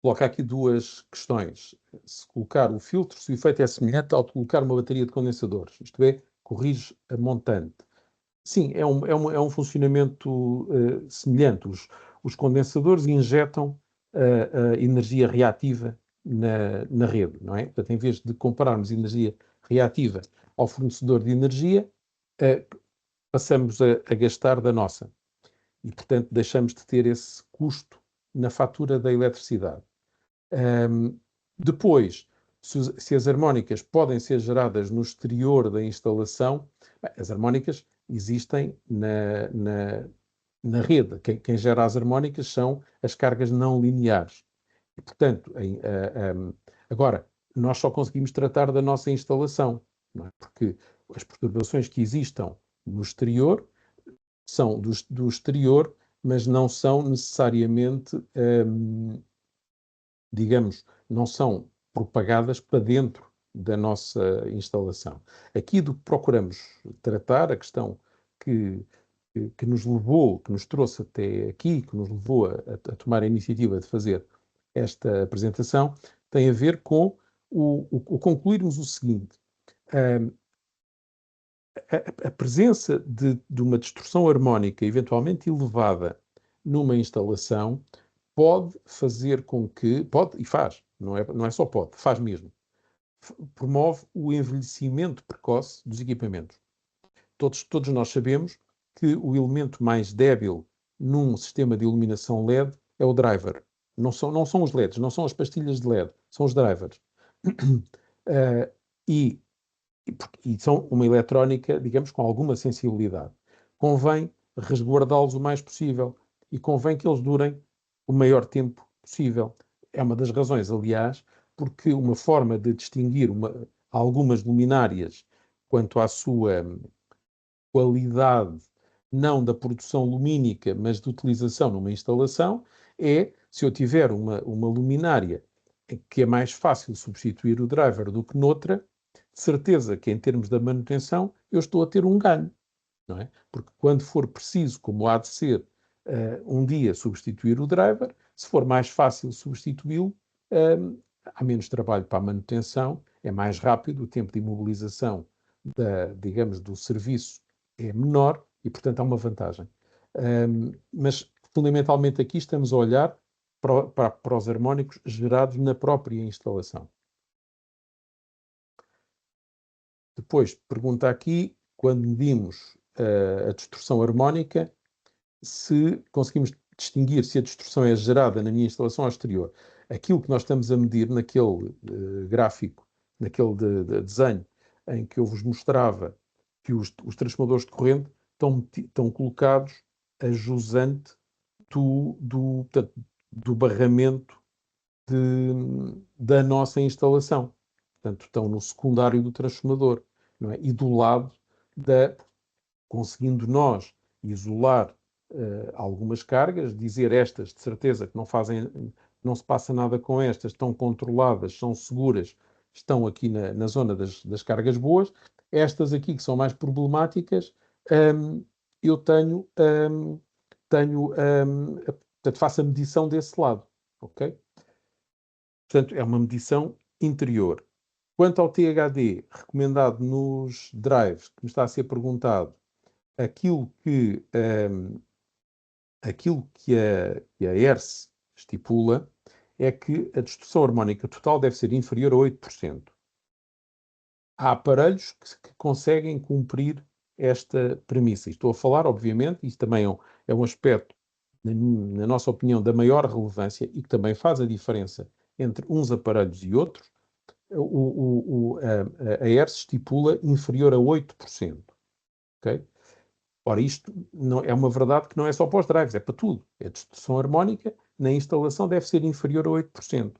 Coloca aqui duas questões. Se colocar o filtro, se o efeito é semelhante ao de colocar uma bateria de condensadores, isto é, corrige a montante. Sim, é um funcionamento semelhante. Os condensadores injetam energia reativa na rede, não é? Portanto, em vez de comprarmos energia reativa ao fornecedor de energia, passamos a gastar da nossa. E, portanto, deixamos de ter esse custo na fatura da eletricidade. Depois, se as harmónicas podem ser geradas no exterior da instalação, as harmónicas existem na rede. Quem gera as harmónicas são as cargas não lineares. E, portanto, agora, nós só conseguimos tratar da nossa instalação, não é? Porque as perturbações que existam no exterior são do exterior, mas não são necessariamente, digamos, não são propagadas para dentro da nossa instalação. Aqui do que procuramos tratar, a questão que nos levou, que nos trouxe até aqui, que nos levou a tomar a iniciativa de fazer esta apresentação, tem a ver com o concluirmos o seguinte: a presença de uma distorção harmónica eventualmente elevada numa instalação pode fazer com que, pode e faz, não é só pode, faz mesmo, promove o envelhecimento precoce dos equipamentos. Todos nós sabemos que o elemento mais débil num sistema de iluminação LED é o driver. Não são os LEDs, não são as pastilhas de LED, são os drivers. E são uma eletrónica, digamos, com alguma sensibilidade. Convém resguardá-los o mais possível e convém que eles durem o maior tempo possível. É uma das razões, aliás, porque uma forma de distinguir algumas luminárias quanto à sua qualidade, não da produção lumínica, mas de utilização numa instalação, é se eu tiver uma luminária que é mais fácil substituir o driver do que noutra, de certeza que em termos da manutenção eu estou a ter um ganho, não é? Porque quando for preciso, como há de ser, um dia substituir o driver, se for mais fácil substituí-lo, há menos trabalho para a manutenção, é mais rápido, o tempo de imobilização digamos, do serviço é menor e, portanto, há uma vantagem. Mas, fundamentalmente, aqui estamos a olhar para os harmónicos gerados na própria instalação. Depois, pergunta aqui, quando medimos a distorção harmónica, se conseguimos distinguir se a distorção é gerada na minha instalação ou exterior. Aquilo que nós estamos a medir naquele gráfico, naquele desenho, em que eu vos mostrava que os transformadores de corrente estão colocados a jusante do barramento da nossa instalação. Portanto, estão no secundário do transformador, não é? E do lado conseguindo nós isolar algumas cargas, dizer estas de certeza que não se passa nada com estas, estão controladas, são seguras, estão aqui na zona das cargas boas. Estas aqui que são mais problemáticas, eu portanto, faço a medição desse lado, ok? Portanto, é uma medição interior. Quanto ao THD recomendado nos drives, que me está a ser perguntado, aquilo que a ERS estipula é que a distorção harmónica total deve ser inferior a 8%. Há aparelhos que conseguem cumprir esta premissa. Estou a falar, obviamente, isso também é um aspecto, na nossa opinião, da maior relevância e que também faz a diferença entre uns aparelhos e outros. A ERS estipula inferior a 8%. Okay? Ora, isto é uma verdade que não é só para os drives, é para tudo. A distorção harmónica na instalação deve ser inferior a 8%.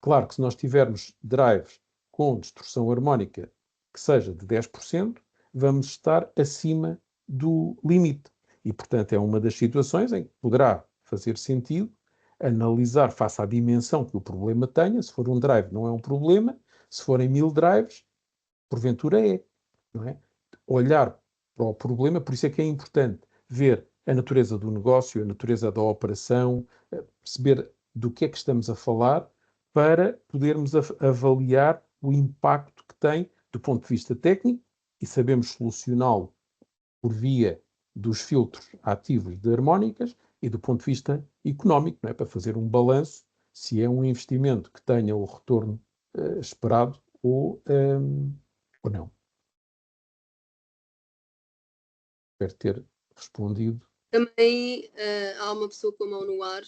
Claro que se nós tivermos drives com distorção harmónica que seja de 10%, vamos estar acima do limite. E, portanto, é uma das situações em que poderá fazer sentido analisar face à dimensão que o problema tenha. Se for um drive, não é um problema. Se forem 1000 drives, porventura é. Não é? Olhar para o problema, por isso é que é importante ver a natureza do negócio, a natureza da operação, perceber do que é que estamos a falar para podermos avaliar o impacto que tem do ponto de vista técnico e sabemos solucioná-lo por via dos filtros ativos de harmónicas e do ponto de vista económico, não é? Para fazer um balanço se é um investimento que tenha o retorno esperado ou não. Espero ter respondido. Também há uma pessoa com a mão no ar.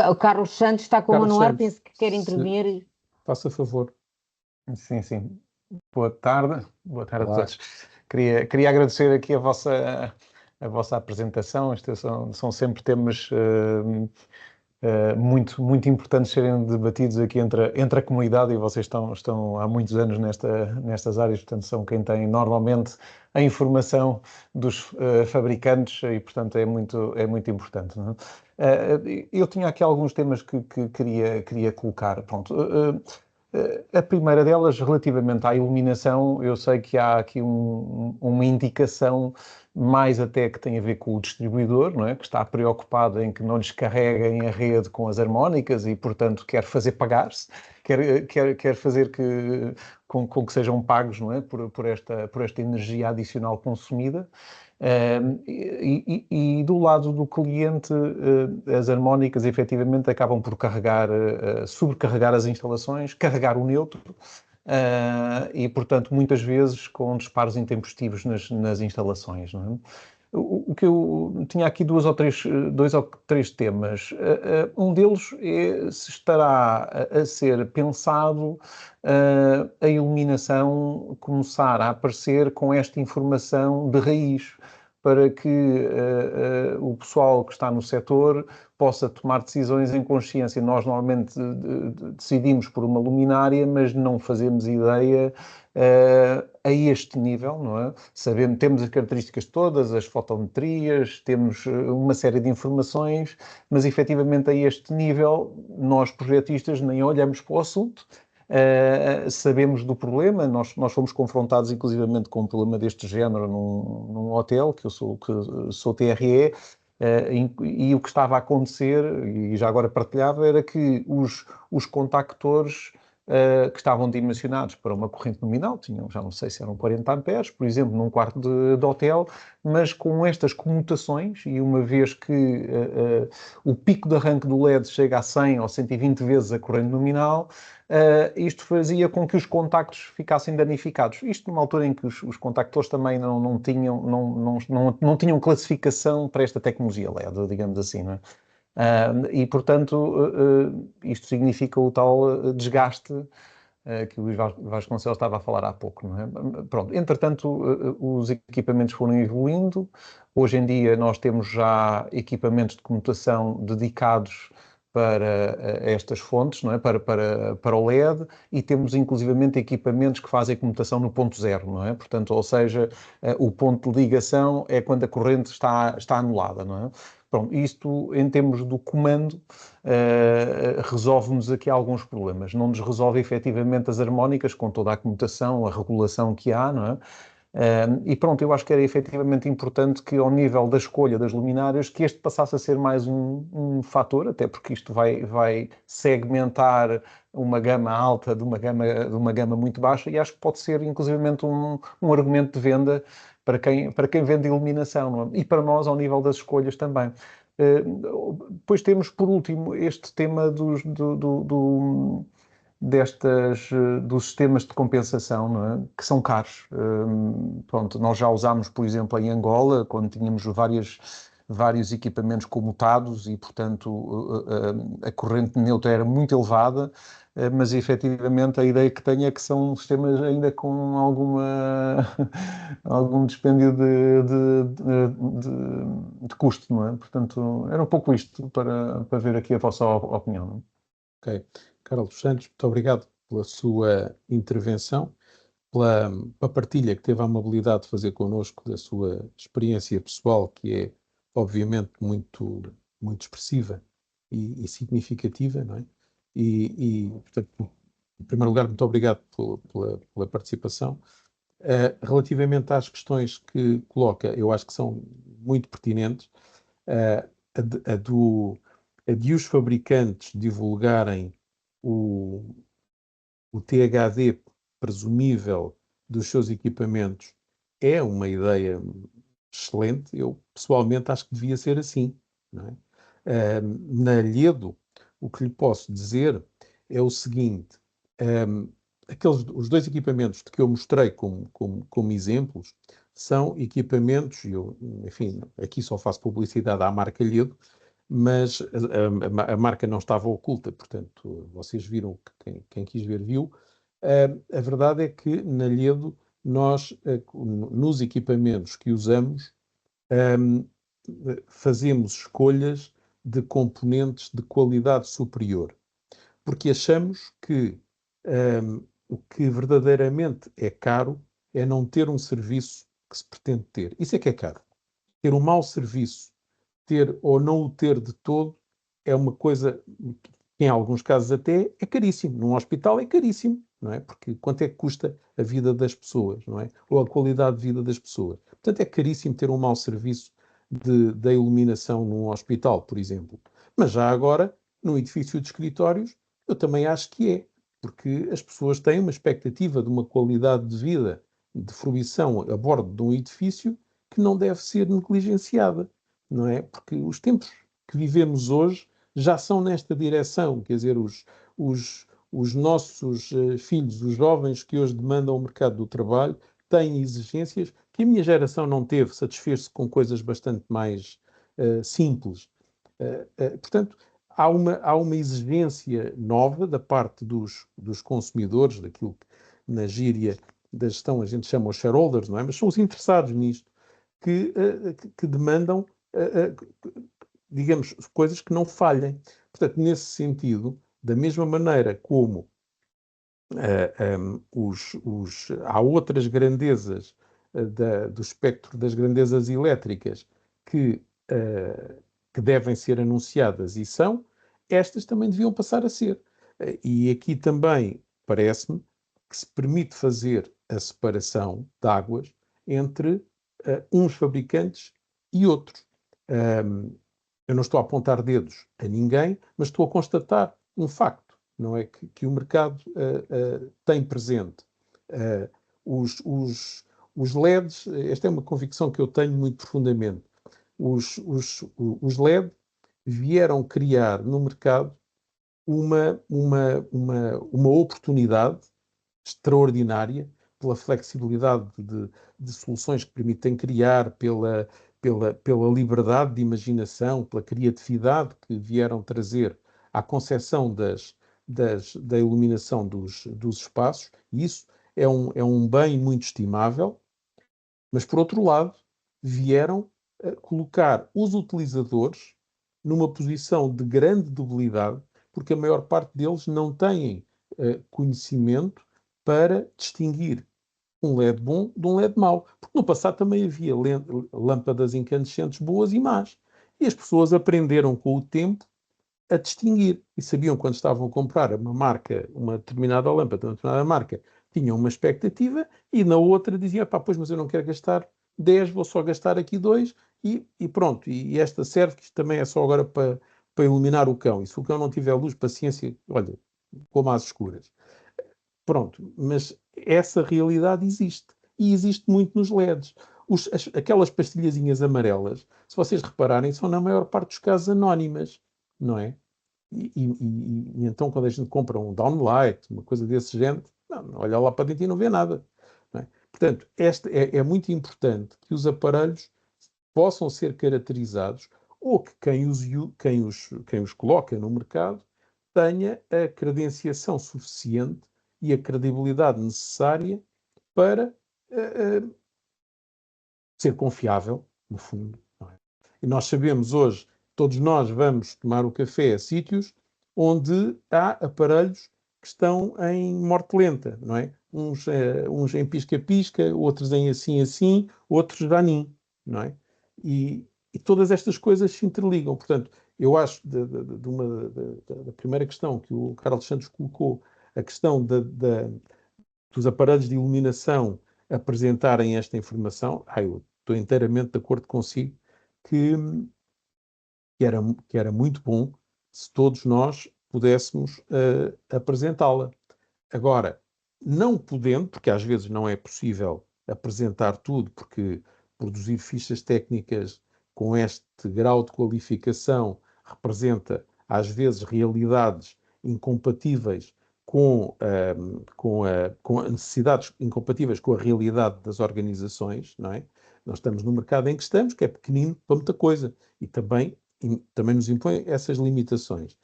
O Carlos Santos está com a mão no ar, penso que quer intervir. Faça favor. Sim. Boa tarde Olá. a todos. Queria agradecer aqui a vossa apresentação. Estes são sempre temas muito importantes serem debatidos aqui entre a comunidade, e vocês estão há muitos anos nestas áreas, portanto são quem tem normalmente a informação dos fabricantes e, portanto, é muito importante. Não é? Eu tinha aqui alguns temas que queria colocar. Pronto. A primeira delas, relativamente à iluminação, eu sei que há aqui uma indicação mais até que tem a ver com o distribuidor, não é? Que está preocupado em que não lhes carreguem a rede com as harmónicas e, portanto, quer fazer pagar-se, quer fazer com que sejam pagos, não é? por esta energia adicional consumida. E do lado do cliente, as harmónicas efetivamente acabam por sobrecarregar as instalações, carregar o neutro, e portanto muitas vezes com disparos intempestivos nas instalações. Não é? O que eu tinha aqui dois ou três temas. Um deles é se estará a ser pensado a iluminação começar a aparecer com esta informação de raiz, para que o pessoal que está no setor possa tomar decisões em consciência. Nós normalmente decidimos por uma luminária, mas não fazemos ideia a este nível, não é? Temos as características todas, as fotometrias, temos uma série de informações, mas efetivamente a este nível nós projetistas nem olhamos para o assunto. Sabemos do problema, nós fomos confrontados inclusivamente com um problema deste género num hotel, que eu sou TRE, e o que estava a acontecer, e já agora partilhava, era que os contactores que estavam dimensionados para uma corrente nominal, tinham, já não sei se eram 40 amperes, por exemplo, num quarto de hotel, mas com estas comutações, e uma vez que o pico de arranque do LED chega a 100 ou 120 vezes a corrente nominal, isto fazia com que os contactos ficassem danificados. Isto numa altura em que os contactores também não tinham classificação para esta tecnologia LED, digamos assim, não é? E, portanto, isto significa o tal desgaste que o Luís Vasconcelos estava a falar há pouco, não é? Pronto, entretanto, os equipamentos foram evoluindo. Hoje em dia nós temos já equipamentos de comutação dedicados para estas fontes, não é? Para o LED, e temos inclusivamente equipamentos que fazem comutação no ponto zero, não é? Portanto, ou seja, o ponto de ligação é quando a corrente está anulada, não é? Pronto, isto, em termos do comando, resolve-nos aqui alguns problemas. Não nos resolve efetivamente as harmónicas, com toda a comutação, a regulação que há, não é? E pronto, eu acho que era efetivamente importante que, ao nível da escolha das luminárias, que este passasse a ser mais um fator, até porque isto vai segmentar uma gama alta de uma gama muito baixa, e acho que pode ser inclusivamente um argumento de venda para quem vende iluminação, não é? E para nós, ao nível das escolhas também. Depois temos, por último, este tema dos sistemas de compensação, não é? Que são caros. Pronto, nós já usámos, por exemplo, em Angola, quando tínhamos vários equipamentos comutados e, portanto, a corrente neutra era muito elevada, mas efetivamente a ideia que tenho é que são sistemas ainda com algum dispêndio de custo, não é? Portanto, era um pouco isto para ver aqui a vossa opinião, não é? Ok. Carlos Santos, muito obrigado pela sua intervenção, pela partilha que teve a amabilidade de fazer connosco da sua experiência pessoal, que é obviamente muito, muito expressiva e significativa, não é? Portanto, em primeiro lugar, muito obrigado pela participação. Relativamente às questões que coloca, eu acho que são muito pertinentes. A de os fabricantes divulgarem o THD presumível dos seus equipamentos é uma ideia excelente. Eu, pessoalmente, acho que devia ser assim, não é? Na Lhedo, o que lhe posso dizer é o seguinte: os dois equipamentos de que eu mostrei como exemplos são equipamentos, enfim, aqui só faço publicidade à marca Lhedo, mas a marca não estava oculta, portanto, vocês viram, quem quis ver viu. A verdade é que na Lhedo nós, nos equipamentos que usamos, fazemos escolhas de componentes de qualidade superior, porque achamos que o que verdadeiramente é caro é não ter um serviço que se pretende ter. Isso é que é caro. Ter um mau serviço, ter ou não o ter de todo, é uma coisa que, em alguns casos até, é caríssimo. Num hospital é caríssimo, não é? Porque quanto é que custa a vida das pessoas, não é? Ou a qualidade de vida das pessoas. Portanto, é caríssimo ter um mau serviço da iluminação num hospital, por exemplo. Mas já agora, num edifício de escritórios, eu também acho que é, porque as pessoas têm uma expectativa de uma qualidade de vida, de fruição a bordo de um edifício que não deve ser negligenciada, não é? Porque os tempos que vivemos hoje já são nesta direção, quer dizer, os nossos filhos, os jovens que hoje demandam o mercado do trabalho, têm exigências que a minha geração não teve, satisfez-se com coisas bastante mais simples. Portanto, há uma exigência nova da parte dos consumidores, daquilo que na gíria da gestão a gente chama os shareholders, não é? Mas são os interessados nisto, que demandam, digamos, coisas que não falhem. Portanto, nesse sentido, da mesma maneira como há outras grandezas do espectro das grandezas elétricas que devem ser anunciadas e são, estas também deviam passar a ser. E aqui também parece-me que se permite fazer a separação de águas entre uns fabricantes e outros. Eu não estou a apontar dedos a ninguém, mas estou a constatar um facto, não é? Que o mercado tem presente. Os LEDs, esta é uma convicção que eu tenho muito profundamente, os LED vieram criar no mercado uma oportunidade extraordinária pela flexibilidade de soluções que permitem criar, pela liberdade de imaginação, pela criatividade que vieram trazer à concepção da iluminação dos espaços. E isso é um bem muito estimável, mas, por outro lado, vieram colocar os utilizadores numa posição de grande debilidade, porque a maior parte deles não têm conhecimento para distinguir um LED bom de um LED mau. Porque no passado também havia lâmpadas incandescentes boas e más. E as pessoas aprenderam com o tempo a distinguir e sabiam quando estavam a comprar uma marca, uma determinada lâmpada, uma determinada marca, tinham uma expectativa e na outra diziam, pá, pois, mas eu não quero gastar 10, vou só gastar aqui 2 e pronto. E esta serve, que isto também é só agora para iluminar o cão. E se o cão não tiver luz, paciência, olha, coma às escuras. Pronto, mas essa realidade existe. E existe muito nos LEDs. Aquelas pastilhazinhas amarelas, se vocês repararem, são na maior parte dos casos anónimas, não é? E então quando a gente compra um downlight, uma coisa desse género, não, olha lá para dentro e não vê nada. Não é? Portanto, é muito importante que os aparelhos possam ser caracterizados ou que quem os coloca no mercado tenha a credenciação suficiente e a credibilidade necessária para ser confiável, no fundo. Não é? E nós sabemos hoje, todos nós vamos tomar o café a sítios onde há aparelhos que estão em morte lenta, não é? Uns em pisca-pisca, outros em assim-assim, outros danim, não é? E todas estas coisas se interligam. Portanto, eu acho da primeira questão que o Carlos Santos colocou, a questão dos aparelhos de iluminação apresentarem esta informação, eu estou inteiramente de acordo consigo que era muito bom se todos nós pudéssemos apresentá-la. Agora, não podendo, porque às vezes não é possível apresentar tudo, porque produzir fichas técnicas com este grau de qualificação representa, às vezes, realidades incompatíveis com necessidades incompatíveis com a realidade das organizações, não é? Nós estamos no mercado em que estamos, que é pequenino para muita coisa, e também nos impõe essas limitações.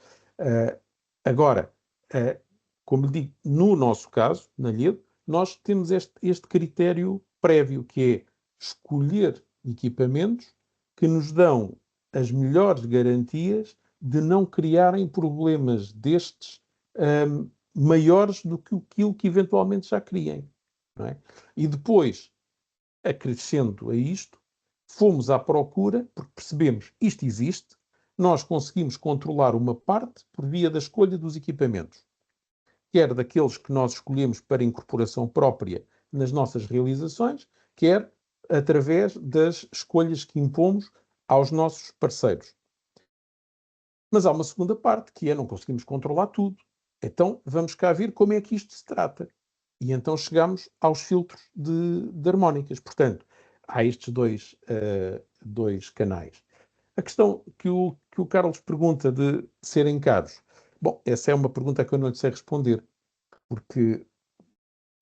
Agora, como lhe digo, no nosso caso, na LEDO, nós temos este critério prévio, que é escolher equipamentos que nos dão as melhores garantias de não criarem problemas destes maiores do que aquilo que eventualmente já criem. Não é? E depois, acrescendo a isto, fomos à procura, porque percebemos isto existe, nós conseguimos controlar uma parte por via da escolha dos equipamentos, quer daqueles que nós escolhemos para incorporação própria nas nossas realizações, quer através das escolhas que impomos aos nossos parceiros. Mas há uma segunda parte, que é não conseguimos controlar tudo. Então vamos cá ver como é que isto se trata. E então chegamos aos filtros de harmónicas. Portanto, há estes dois canais. A questão que o Carlos pergunta de serem caros. Bom, essa é uma pergunta que eu não lhe sei responder, porque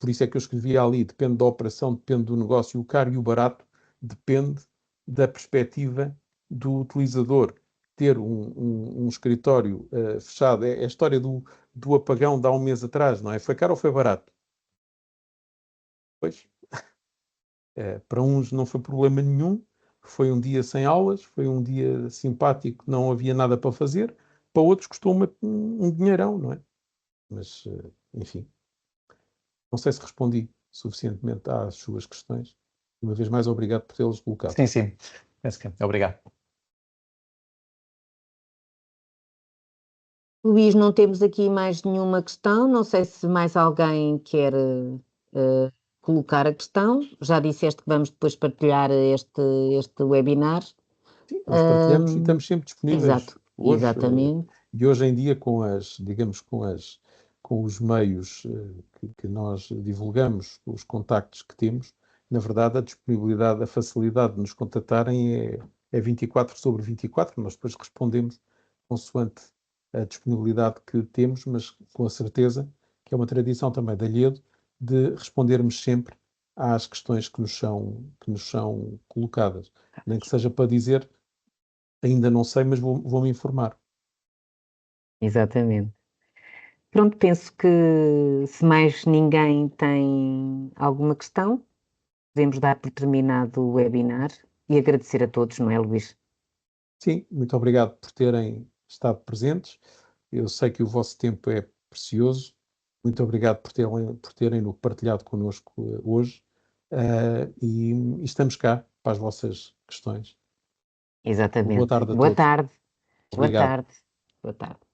por isso é que eu escrevi ali, depende da operação, depende do negócio, o caro e o barato depende da perspectiva do utilizador. Ter um escritório fechado, é a história do apagão de há um mês atrás, não é? Foi caro ou foi barato? Pois, para uns não foi problema nenhum, foi um dia sem aulas, foi um dia simpático, não havia nada para fazer, para outros custou um dinheirão, não é? Mas, enfim, não sei se respondi suficientemente às suas questões. Uma vez mais, obrigado por tê-las colocado. Sim, sim. Obrigado. Luís, não temos aqui mais nenhuma questão. Não sei se mais alguém quer colocar a questão. Já disseste que vamos depois partilhar este webinar. Sim, nós partilhamos e estamos sempre disponíveis. Exato, Hoje, exatamente. E hoje em dia, com os meios que nós divulgamos, os contactos que temos, na verdade, a disponibilidade, a facilidade de nos contatarem é 24/24. Nós depois respondemos consoante a disponibilidade que temos, mas com a certeza que é uma tradição também da LEDO de respondermos sempre às questões que nos são colocadas. Nem que seja para dizer, ainda não sei, mas vou-me informar. Exatamente. Pronto, penso que se mais ninguém tem alguma questão, podemos dar por terminado o webinar e agradecer a todos, não é, Luís? Sim, muito obrigado por terem estado presentes. Eu sei que o vosso tempo é precioso. Muito obrigado por terem-no partilhado connosco hoje. E estamos cá para as vossas questões. Exatamente. Boa tarde a Boa todos. tarde. Boa Obrigado. tarde. Boa tarde.